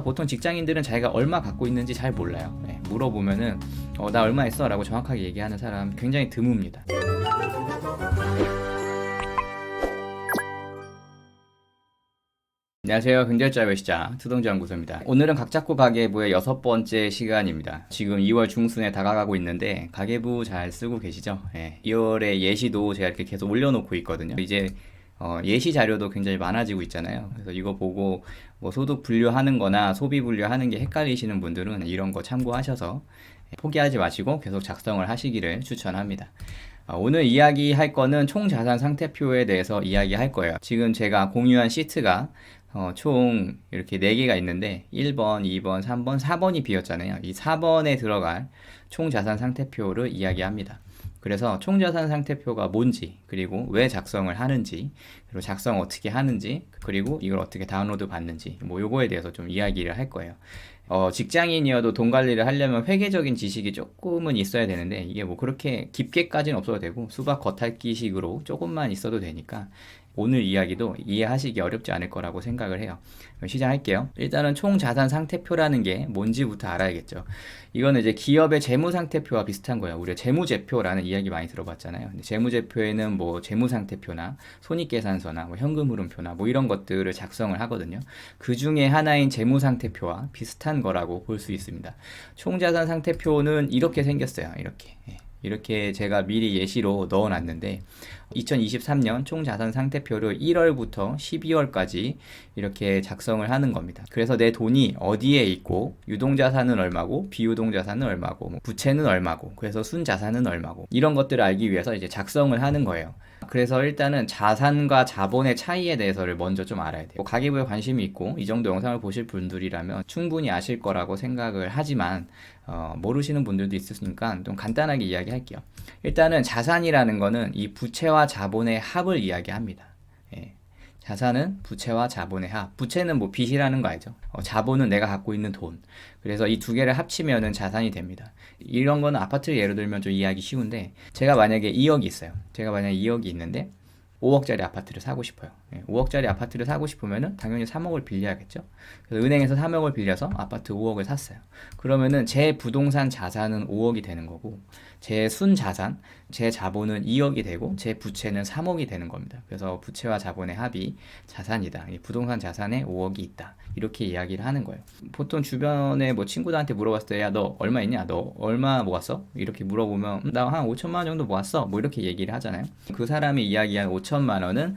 보통 직장인들은 자기가 얼마 갖고 있는지 잘 몰라요. 물어보면은 나 얼마 있어? 라고 정확하게 얘기하는 사람 굉장히 드뭅니다. 안녕하세요. 경제자유의 시작 투동지연구소입니다. 오늘은 각잡고 가계부의 6번째 시간입니다. 지금 2월 중순에 다가가고 있는데 가계부 잘 쓰고 계시죠? 2월에 예시도 제가 이렇게 계속 올려놓고 있거든요. 이제 예시 자료도 굉장히 많아지고 있잖아요. 그래서 이거 보고 뭐 소득 분류하는 거나 소비 분류하는 게 헷갈리시는 분들은 이런 거 참고하셔서 포기하지 마시고 계속 작성을 하시기를 추천합니다. 오늘 이야기할 거는 총자산 상태표에 대해서 이야기할 거예요. 지금 제가 공유한 시트가 총 이렇게 4개가 있는데 1번, 2번, 3번, 4번이 비었잖아요. 이 4번에 들어갈 총자산 상태표를 이야기합니다. 그래서 총자산 상태표가 뭔지, 그리고 왜 작성을 하는지, 그리고 작성 어떻게 하는지, 그리고 이걸 어떻게 다운로드 받는지, 뭐 요거에 대해서 좀 이야기를 할 거예요. 직장인이어도 돈 관리를 하려면 회계적인 지식이 조금은 있어야 되는데 이게 뭐 그렇게 깊게까지는 없어도 되고 수박 겉핥기식으로 조금만 있어도 되니까 오늘 이야기도 이해하시기 어렵지 않을 거라고 생각을 해요. 시작할게요. 일단은 총자산 상태표라는 게 뭔지부터 알아야겠죠. 이거는 이제 기업의 재무상태표와 비슷한 거예요. 우리가 재무제표라는 이야기 많이 들어봤잖아요. 근데 재무제표에는 뭐 재무상태표나 손익계산서나 뭐 현금흐름표나 뭐 이런 것들을 작성을 하거든요. 그 중에 하나인 재무상태표와 비슷한 거라고 볼 수 있습니다. 총자산 상태표는 이렇게 생겼어요. 이렇게 제가 미리 예시로 넣어놨는데 2023년 총자산 상태표를 1월부터 12월까지 이렇게 작성을 하는 겁니다. 그래서 내 돈이 어디에 있고 유동자산은 얼마고 비유동자산은 얼마고 뭐 부채는 얼마고 그래서 순자산은 얼마고 이런 것들을 알기 위해서 이제 작성을 하는 거예요. 그래서 일단은 자산과 자본의 차이에 대해서를 먼저 좀 알아야 돼요. 가계부에 관심이 있고 이 정도 영상을 보실 분들이라면 충분히 아실 거라고 생각을 하지만 모르시는 분들도 있으니까 좀 간단하게 이야기할게요. 일단은 자산이라는 거는 이 부채와 자본의 합을 이야기합니다. 자산은 부채와 자본의 합. 부채는 뭐 빚이라는 거 알죠? 자본은 내가 갖고 있는 돈. 그래서 이 두 개를 합치면은 자산이 됩니다. 이런 거는 아파트를 예로 들면 좀 이해하기 쉬운데 제가 만약에 2억이 있어요. 제가 만약에 2억이 있는데 5억짜리 아파트를 사고 싶어요. 5억짜리 아파트를 사고 싶으면은 당연히 3억을 빌려야겠죠. 그래서 은행에서 3억을 빌려서 아파트 5억을 샀어요. 그러면은 제 부동산 자산은 5억이 되는 거고 제 순자산, 제 자본은 2억이 되고 제 부채는 3억이 되는 겁니다. 그래서 부채와 자본의 합이 자산이다. 부동산 자산에 5억이 있다. 이렇게 이야기를 하는 거예요. 보통 주변에 뭐 친구들한테 물어봤을 때 야, 너 얼마 있냐? 너 얼마 모았어? 이렇게 물어보면 나 한 5천만 원 정도 모았어. 뭐 이렇게 얘기를 하잖아요. 그 사람이 이야기한 5천만 원은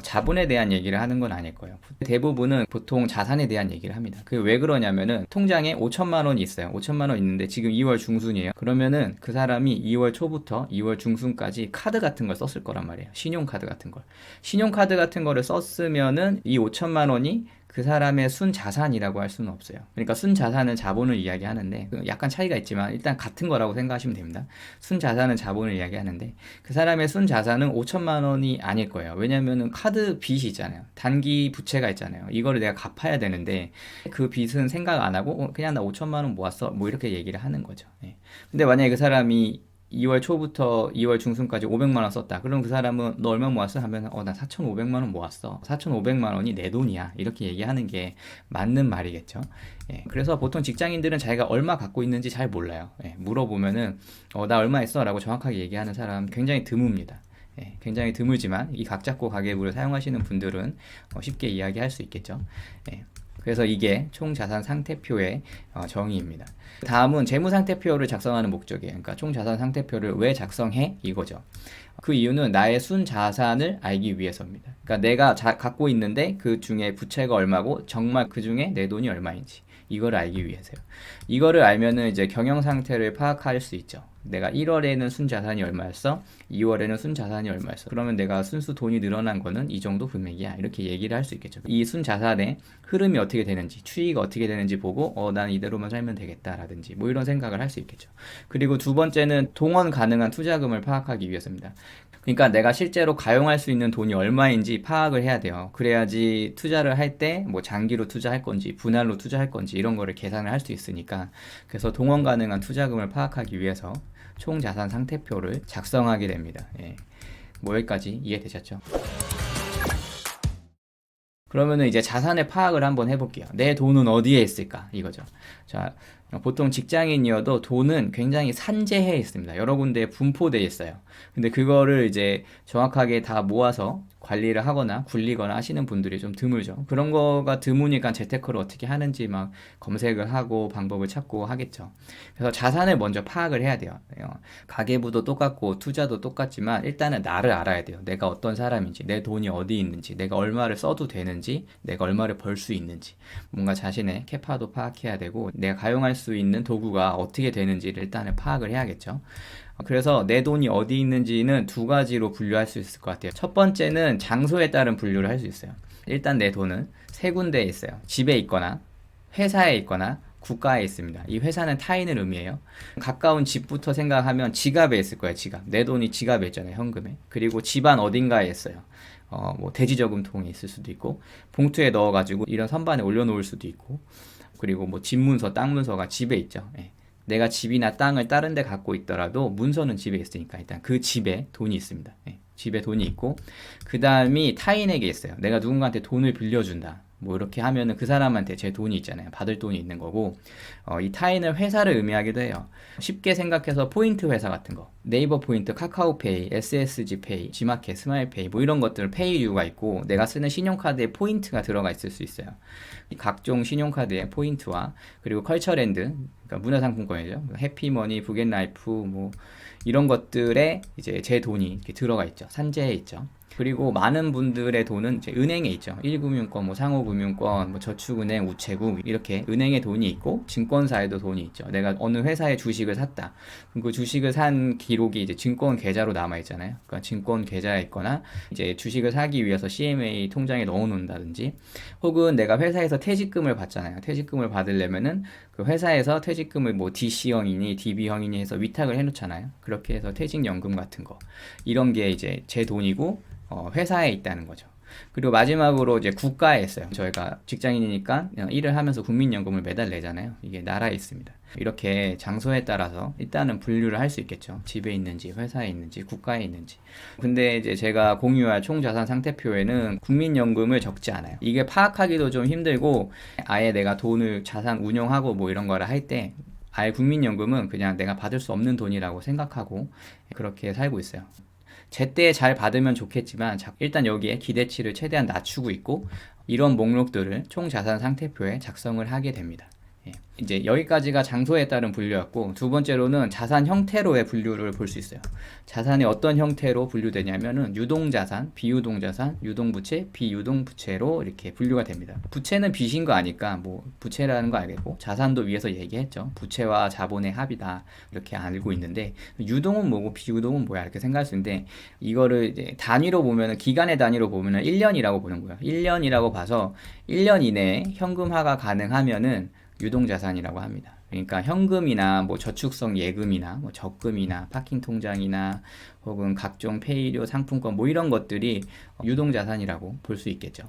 자본에 대한 얘기를 하는 건 아닐 거예요. 대부분은 보통 자산에 대한 얘기를 합니다. 그게 왜 그러냐면은 통장에 5천만 원이 있어요. 5천만 원 있는데 지금 2월 중순이에요. 그러면은 그 사람이 2월 초부터 2월 중순까지 카드 같은 걸 썼을 거란 말이에요. 신용카드 같은 걸. 신용카드 같은 거를 썼으면은 이 5천만 원이 그 사람의 순자산이라고 할 수는 없어요. 그러니까 순자산은 자본을 이야기하는데 약간 차이가 있지만 일단 같은 거라고 생각하시면 됩니다. 순자산은 자본을 이야기하는데 그 사람의 순자산은 5천만 원이 아닐 거예요. 왜냐면은 카드 빚이 있잖아요. 단기 부채가 있잖아요. 이거를 내가 갚아야 되는데 그 빚은 생각 안 하고 그냥 나 5천만 원 모았어. 뭐 이렇게 얘기를 하는 거죠. 근데 만약에 그 사람이 2월 초부터 2월 중순까지 500만 원 썼다. 그럼 그 사람은 너 얼마 모았어? 하면 나 4,500만 원 모았어. 4,500만 원이 내 돈이야. 이렇게 얘기하는 게 맞는 말이겠죠. 그래서 보통 직장인들은 자기가 얼마 갖고 있는지 잘 몰라요. 물어보면은 나 얼마 있어? 라고 정확하게 얘기하는 사람 굉장히 드뭅니다. 굉장히 드물지만 이 각 잡고 가계부를 사용하시는 분들은 쉽게 이야기할 수 있겠죠. 그래서 이게 총자산 상태표의 정의입니다. 다음은 재무상태표를 작성하는 목적이에요. 그러니까 총자산 상태표를 왜 작성해? 이거죠. 그 이유는 나의 순자산을 알기 위해서입니다. 그러니까 내가 갖고 있는데 그 중에 부채가 얼마고 정말 그 중에 내 돈이 얼마인지 이거를 알기 위해서요. 이거를 알면은 이제 경영 상태를 파악할 수 있죠. 내가 1월에는 순자산이 얼마였어? 2월에는 순자산이 얼마였어? 그러면 내가 순수 돈이 늘어난 거는 이 정도 금액이야. 이렇게 얘기를 할 수 있겠죠. 이 순자산의 흐름이 어떻게 되는지, 추이가 어떻게 되는지 보고 난 이대로만 살면 되겠다라든지 뭐 이런 생각을 할 수 있겠죠. 그리고 두 번째는 동원 가능한 투자금을 파악하기 위해서입니다. 그러니까 내가 실제로 가용할 수 있는 돈이 얼마인지 파악을 해야 돼요. 그래야지 투자를 할 때 뭐 장기로 투자할 건지 분할로 투자할 건지 이런 거를 계산을 할 수 있으니까 그래서 동원 가능한 투자금을 파악하기 위해서 총자산 상태표를 작성하게 됩니다. 뭐 여기까지 이해되셨죠? 그러면은 이제 자산의 파악을 한번 해볼게요. 내 돈은 어디에 있을까? 이거죠. 자, 보통 직장인이어도 돈은 굉장히 산재해 있습니다. 여러 군데에 분포되어 있어요. 근데 그거를 이제 정확하게 다 모아서 관리를 하거나 굴리거나 하시는 분들이 좀 드물죠. 그런 거가 드무니까 재테크를 어떻게 하는지 막 검색을 하고 방법을 찾고 하겠죠. 그래서 자산을 먼저 파악을 해야 돼요. 가계부도 똑같고 투자도 똑같지만 일단은 나를 알아야 돼요. 내가 어떤 사람인지, 내 돈이 어디 있는지, 내가 얼마를 써도 되는지, 내가 얼마를 벌 수 있는지, 뭔가 자신의 캐파도 파악해야 되고 내가 가용할 수 있는 도구가 어떻게 되는지를 일단은 파악을 해야겠죠. 그래서 내 돈이 어디 있는지는 두 가지로 분류할 수 있을 것 같아요. 첫 번째는 장소에 따른 분류를 할 수 있어요. 일단 내 돈은 세 군데에 있어요. 집에 있거나 회사에 있거나 국가에 있습니다. 이 회사는 타인을 의미해요. 가까운 집부터 생각하면 지갑에 있을 거예요. 지갑. 내 돈이 지갑에 있잖아요. 현금에. 그리고 집안 어딘가에 있어요. 뭐 대지저금통에 있을 수도 있고 봉투에 넣어가지고 이런 선반에 올려놓을 수도 있고 그리고 뭐 집문서, 땅문서가 집에 있죠. 예. 내가 집이나 땅을 다른 데 갖고 있더라도 문서는 집에 있으니까 일단 그 집에 돈이 있습니다. 예. 집에 돈이 있고 그 다음이 타인에게 있어요. 내가 누군가한테 돈을 빌려준다. 뭐 이렇게 하면은 그 사람한테 제 돈이 있잖아요. 받을 돈이 있는 거고 이 타인은 회사를 의미하기도 해요. 쉽게 생각해서 포인트 회사 같은 거 네이버 포인트, 카카오페이, SSG페이, G마켓, 스마일페이 뭐 이런 것들 페이유가 있고 내가 쓰는 신용카드에 포인트가 들어가 있을 수 있어요. 각종 신용카드의 포인트와 그리고 컬처랜드 그러니까 문화상품권이죠. 해피머니, 부겟라이프 뭐 이런 것들에 이제 제 돈이 이렇게 들어가 있죠. 산재에 있죠. 그리고 많은 분들의 돈은 이제 은행에 있죠. 1금융권, 뭐 상호금융권, 뭐 저축은행, 우체국 이렇게 은행에 돈이 있고 증권사에도 돈이 있죠. 내가 어느 회사의 주식을 샀다. 그럼 그 주식을 산 기록이 이제 증권 계좌로 남아 있잖아요. 그러니까 증권 계좌에 있거나 이제 주식을 사기 위해서 CMA 통장에 넣어 놓는다든지 혹은 내가 회사에서 퇴직금을 받잖아요. 퇴직금을 받으려면은 그 회사에서 퇴직금을 뭐 DC형이니 DB형이니 해서 위탁을 해 놓잖아요. 그렇게 해서 퇴직연금 같은 거. 이런 게 이제 제 돈이고 회사에 있다는 거죠. 그리고 마지막으로 이제 국가에 있어요. 저희가 직장인이니까 일을 하면서 국민연금을 매달 내잖아요. 이게 나라에 있습니다. 이렇게 장소에 따라서 일단은 분류를 할 수 있겠죠. 집에 있는지, 회사에 있는지, 국가에 있는지. 근데 이제 제가 공유할 총자산 상태표에는 국민연금을 적지 않아요. 이게 파악하기도 좀 힘들고 아예 내가 돈을 자산 운용하고 뭐 이런 거를 할 때 아예 국민연금은 그냥 내가 받을 수 없는 돈이라고 생각하고 그렇게 살고 있어요. 제때 잘 받으면 좋겠지만 일단 여기에 기대치를 최대한 낮추고 있고 이런 목록들을 총자산 상태표에 작성을 하게 됩니다. 예. 이제 여기까지가 장소에 따른 분류였고 두 번째로는 자산 형태로의 분류를 볼 수 있어요. 자산이 어떤 형태로 분류되냐면은 유동자산, 비유동자산, 유동부채, 비유동부채로 이렇게 분류가 됩니다. 부채는 빚인 거 아니까 뭐 부채라는 거 알겠고 자산도 위에서 얘기했죠. 부채와 자본의 합이다 이렇게 알고 있는데 유동은 뭐고 비유동은 뭐야 이렇게 생각할 수 있는데 이거를 이제 단위로 보면은 기간의 단위로 보면은 1년이라고 보는 거예요. 1년이라고 봐서 1년 이내에 현금화가 가능하면은 유동자산이라고 합니다. 그러니까 현금이나 뭐 저축성 예금이나 뭐 적금이나 파킹 통장이나 혹은 각종 페이료 상품권 뭐 이런 것들이 유동자산이라고 볼 수 있겠죠.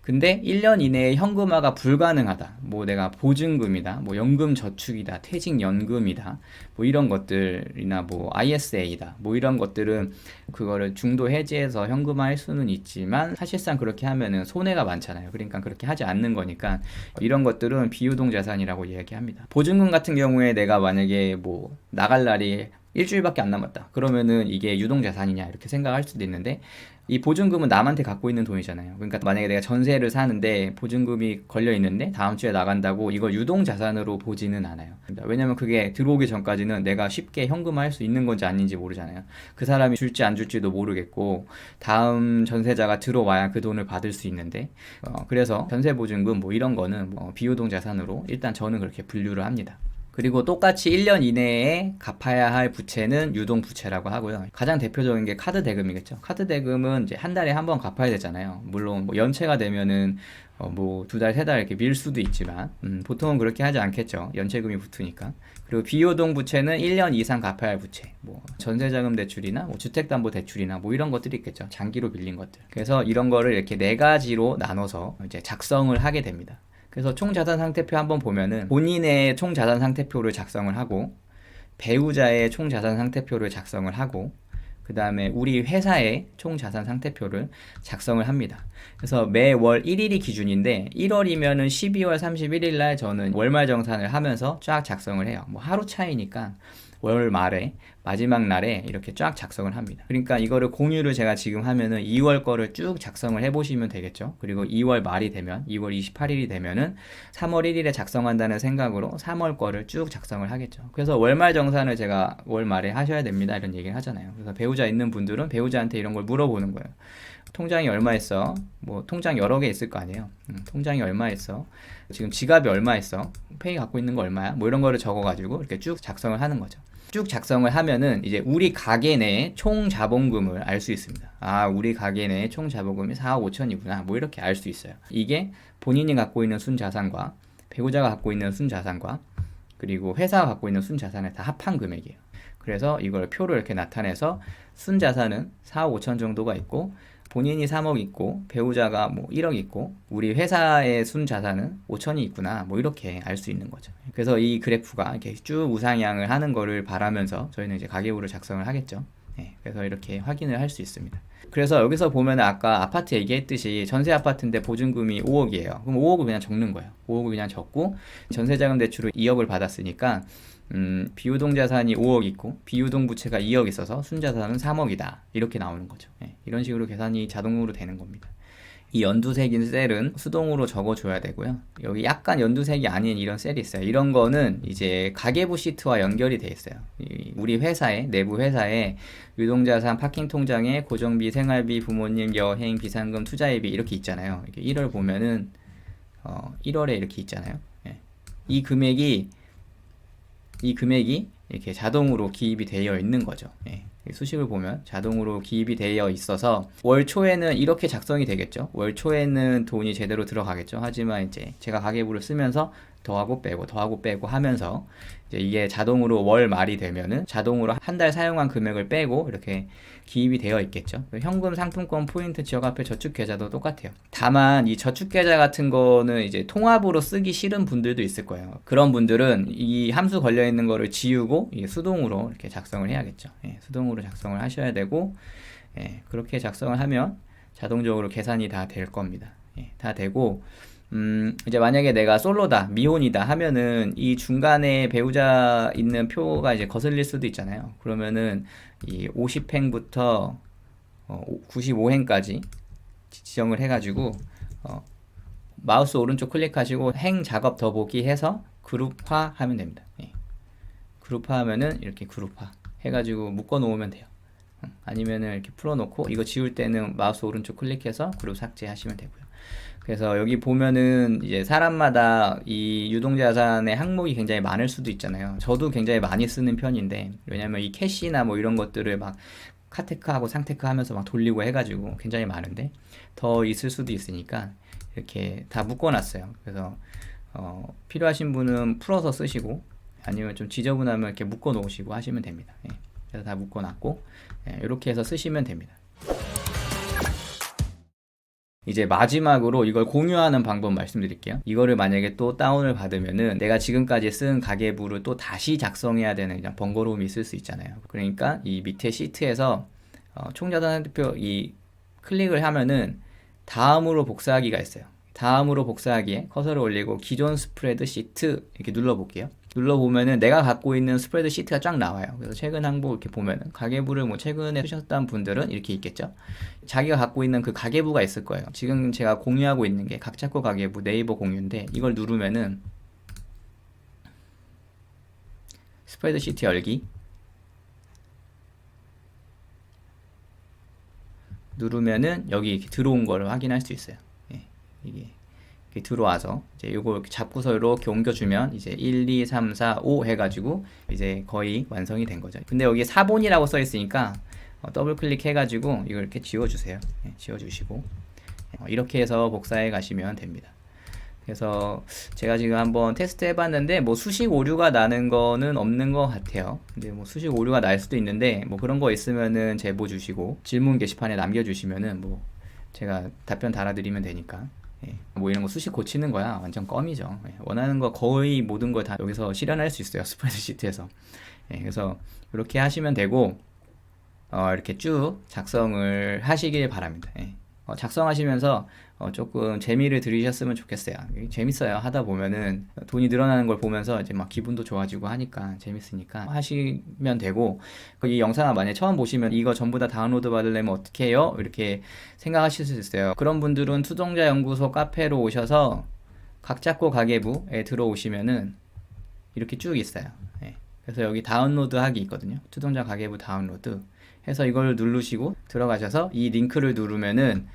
근데 1년 이내에 현금화가 불가능하다. 뭐 내가 보증금이다. 뭐 연금 저축이다. 퇴직연금이다. 뭐 이런 것들이나 뭐 ISA다. 뭐 이런 것들은 그거를 중도 해지해서 현금화할 수는 있지만 사실상 그렇게 하면은 손해가 많잖아요. 그러니까 그렇게 하지 않는 거니까 이런 것들은 비유동 자산이라고 이야기합니다. 보증금 같은 경우에 내가 만약에 뭐 나갈 날이 일주일밖에 안 남았다. 그러면은 이게 유동자산이냐 이렇게 생각할 수도 있는데 이 보증금은 남한테 갖고 있는 돈이잖아요. 그러니까 만약에 내가 전세를 사는데 보증금이 걸려 있는데 다음 주에 나간다고 이걸 유동자산으로 보지는 않아요. 왜냐면 그게 들어오기 전까지는 내가 쉽게 현금화할 수 있는 건지 아닌지 모르잖아요. 그 사람이 줄지 안 줄지도 모르겠고 다음 전세자가 들어와야 그 돈을 받을 수 있는데 그래서 전세 보증금 뭐 이런 거는 비유동자산으로 일단 저는 그렇게 분류를 합니다. 그리고 똑같이 1년 이내에 갚아야 할 부채는 유동부채라고 하고요. 가장 대표적인 게 카드 대금이겠죠. 카드 대금은 이제 한 달에 한 번 갚아야 되잖아요. 물론 뭐 연체가 되면은 뭐 2달, 3달 이렇게 밀 수도 있지만 보통은 그렇게 하지 않겠죠. 연체금이 붙으니까. 그리고 비유동 부채는 1년 이상 갚아야 할 부채. 뭐 전세자금 대출이나 뭐 주택담보대출이나 뭐 이런 것들이 있겠죠. 장기로 빌린 것들. 그래서 이런 거를 이렇게 네 가지로 나눠서 이제 작성을 하게 됩니다. 그래서 총자산 상태표 한번 보면은 본인의 총자산 상태표를 작성을 하고 배우자의 총자산 상태표를 작성을 하고 그 다음에 우리 회사의 총 자산 상태표를 작성을 합니다. 그래서 매월 1일이 기준인데 1월이면은 12월 31일 날 저는 월말 정산을 하면서 쫙 작성을 해요. 뭐 하루 차이니까 월 말에 마지막 날에 이렇게 쫙 작성을 합니다. 그러니까 이거를 공유를 제가 지금 하면은 2월 거를 쭉 작성을 해보시면 되겠죠. 그리고 2월 말이 되면 2월 28일이 되면은 3월 1일에 작성한다는 생각으로 3월 거를 쭉 작성을 하겠죠. 그래서 월말 정산을 제가 월 말에 하셔야 됩니다 이런 얘기를 하잖아요. 그래서 배우자 있는 분들은 배우자한테 이런 걸 물어보는 거예요. 통장이 얼마 있어? 뭐 통장 여러 개 있을 거 아니에요. 통장이 얼마 있어? 지금 지갑이 얼마 있어? 페이 갖고 있는 거 얼마야? 뭐 이런 거를 적어가지고 이렇게 쭉 작성을 하는 거죠. 쭉 작성을 하면은 이제 우리 가계 내의 총 자본금을 알 수 있습니다. 아, 우리 가계 내의 총 자본금이 4억 5천이구나. 뭐 이렇게 알 수 있어요. 이게 본인이 갖고 있는 순자산과 배우자가 갖고 있는 순자산과 그리고 회사가 갖고 있는 순자산을 다 합한 금액이에요. 그래서 이걸 표로 이렇게 나타내서 순자산은 4억 5천 정도가 있고 본인이 3억 있고 배우자가 뭐 1억 있고 우리 회사의 순자산은 5천이 있구나 뭐 이렇게 알 수 있는 거죠. 그래서 이 그래프가 이렇게 쭉 우상향을 하는 거를 바라면서 저희는 이제 가계부를 작성을 하겠죠. 네, 그래서 이렇게 확인을 할 수 있습니다. 그래서 여기서 보면 아까 아파트 얘기했듯이 전세 아파트인데 보증금이 5억이에요. 그럼 5억을 그냥 적는 거예요. 5억을 그냥 적고 전세자금 대출을 2억을 받았으니까 비유동 자산이 5억 있고 비유동 부채가 2억 있어서 순자산은 3억이다 이렇게 나오는 거죠. 네, 이런 식으로 계산이 자동으로 되는 겁니다. 이 연두색인 셀은 수동으로 적어줘야 되고요. 여기 약간 연두색이 아닌 이런 셀이 있어요. 이런 거는 이제 가계부 시트와 연결이 돼 있어요. 우리 회사에 내부 회사에 유동자산, 파킹 통장에 고정비, 생활비, 부모님, 여행, 비상금, 투자예비 이렇게 있잖아요. 이렇게 1월 보면은 1월에 이렇게 있잖아요. 네. 이 금액이 이렇게 자동으로 기입이 되어 있는 거죠. 예. 수식을 보면 자동으로 기입이 되어 있어서 월 초에는 이렇게 작성이 되겠죠. 월 초에는 돈이 제대로 들어가겠죠. 하지만 이제 제가 가계부를 쓰면서 더하고 빼고 하면서 이제 이게 자동으로 월 말이 되면은 자동으로 한 달 사용한 금액을 빼고 이렇게 기입이 되어 있겠죠. 현금, 상품권, 포인트, 지역화폐, 저축계좌도 똑같아요. 다만 이 저축계좌 같은 거는 이제 통합으로 쓰기 싫은 분들도 있을 거예요. 그런 분들은 이 함수 걸려 있는 거를 지우고 수동으로 이렇게 작성을 해야겠죠. 예, 수동으로 작성을 하셔야 되고 예, 그렇게 작성을 하면 자동적으로 계산이 다 될 겁니다. 예, 다 되고 이제 만약에 내가 솔로다, 미혼이다 하면은 이 중간에 배우자 있는 표가 이제 거슬릴 수도 있잖아요. 그러면은 이 50행부터 95행까지 지정을 해가지고 마우스 오른쪽 클릭하시고 행 작업 더보기 해서 그룹화 하면 됩니다. 예. 그룹화 하면은 이렇게 그룹화 해가지고 묶어 놓으면 돼요. 아니면은 이렇게 풀어 놓고 이거 지울 때는 마우스 오른쪽 클릭해서 그룹 삭제하시면 되고요. 그래서 여기 보면은 이제 사람마다 이 유동자산의 항목이 굉장히 많을 수도 있잖아요. 저도 굉장히 많이 쓰는 편인데 왜냐면 이 캐시나 뭐 이런 것들을 막 카테크하고 상테크 하면서 막 돌리고 해가지고 굉장히 많은데 더 있을 수도 있으니까 이렇게 다 묶어놨어요. 그래서 필요하신 분은 풀어서 쓰시고 아니면 좀 지저분하면 이렇게 묶어 놓으시고 하시면 됩니다. 예. 그래서 다 묶어놨고 이렇게 해서 쓰시면 됩니다. 이제 마지막으로 이걸 공유하는 방법 말씀드릴게요. 이거를 만약에 또 다운을 받으면은 내가 지금까지 쓴 가계부를 또 다시 작성해야 되는 그냥 번거로움이 있을 수 있잖아요. 그러니까 이 밑에 시트에서 총자산 상태표 이 클릭을 하면은 다음으로 복사하기가 있어요. 다음으로 복사하기에 커서를 올리고 기존 스프레드 시트 이렇게 눌러볼게요. 눌러보면은 내가 갖고 있는 스프레드 시트가 쫙 나와요. 그래서 최근 항목 이렇게 보면은 가계부를 뭐 최근에 쓰셨던 분들은 이렇게 있겠죠. 자기가 갖고 있는 그 가계부가 있을 거예요. 지금 제가 공유하고 있는 게 각자거 가계부 네이버 공유인데 이걸 누르면은 스프레드 시트 열기 누르면은 여기 이렇게 들어온 거를 확인할 수 있어요. 예, 이게 이렇게 들어와서 이제 이거 이렇게 잡고서 이렇게 옮겨주면 이제 1, 2, 3, 4, 5 해가지고 이제 거의 완성이 된 거죠. 근데 여기 4본이라고 써 있으니까 더블 클릭 해가지고 이걸 이렇게 지워주세요. 예, 지워주시고 이렇게 해서 복사해 가시면 됩니다. 그래서 제가 지금 한번 테스트 해봤는데 뭐 수식 오류가 나는 거는 없는 것 같아요. 근데 뭐 수식 오류가 날 수도 있는데 뭐 그런 거 있으면은 제보 주시고 질문 게시판에 남겨주시면은 뭐 제가 답변 달아드리면 되니까. 예, 뭐 이런 거 수식 고치는 거야 완전 껌이죠. 예, 원하는 거 거의 모든 걸 다 여기서 실현할 수 있어요. 스프레드시트에서. 예, 그래서 이렇게 하시면 되고 이렇게 쭉 작성을 하시길 바랍니다. 예. 작성하시면서 조금 재미를 들으셨으면 좋겠어요. 재밌어요. 하다 보면은 돈이 늘어나는 걸 보면서 이제 막 기분도 좋아지고 하니까 재밌으니까 하시면 되고, 이 영상을 만약에 처음 보시면 이거 전부 다 다운로드 받으려면 어떻게 해요? 이렇게 생각하실 수 있어요. 그런 분들은 투동자 연구소 카페로 오셔서 각잡고 가계부에 들어오시면은 이렇게 쭉 있어요. 예. 그래서 여기 다운로드 하기 있거든요. 투동자 가계부 다운로드 해서 이걸 누르시고 들어가셔서 이 링크를 누르면은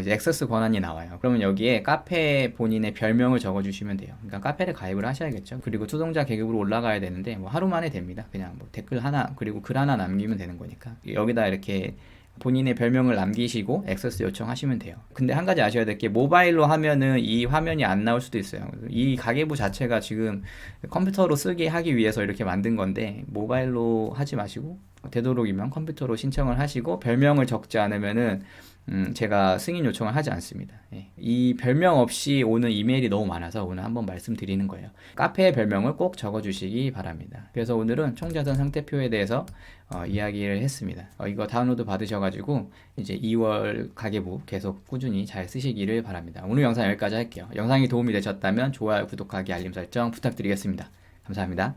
이제 액세스 권한이 나와요. 그러면 여기에 카페 본인의 별명을 적어주시면 돼요. 그러니까 카페를 가입을 하셔야겠죠. 그리고 투동자 계급으로 올라가야 되는데 뭐 하루 만에 됩니다. 그냥 뭐 댓글 하나 그리고 글 하나 남기면 되는 거니까 여기다 이렇게 본인의 별명을 남기시고 액세스 요청하시면 돼요. 근데 한 가지 아셔야 될 게 모바일로 하면은 이 화면이 안 나올 수도 있어요. 이 가계부 자체가 지금 컴퓨터로 쓰게 하기 위해서 이렇게 만든 건데 모바일로 하지 마시고 되도록이면 컴퓨터로 신청을 하시고 별명을 적지 않으면은 제가 승인 요청을 하지 않습니다. 예. 이 별명 없이 오는 이메일이 너무 많아서 오늘 한번 말씀드리는 거예요. 카페의 별명을 꼭 적어주시기 바랍니다. 그래서 오늘은 총자산 상태표에 대해서 이야기를 했습니다. 이거 다운로드 받으셔가지고 이제 2월 가계부 계속 꾸준히 잘 쓰시기를 바랍니다. 오늘 영상 여기까지 할게요. 영상이 도움이 되셨다면 좋아요, 구독하기, 알림 설정 부탁드리겠습니다. 감사합니다.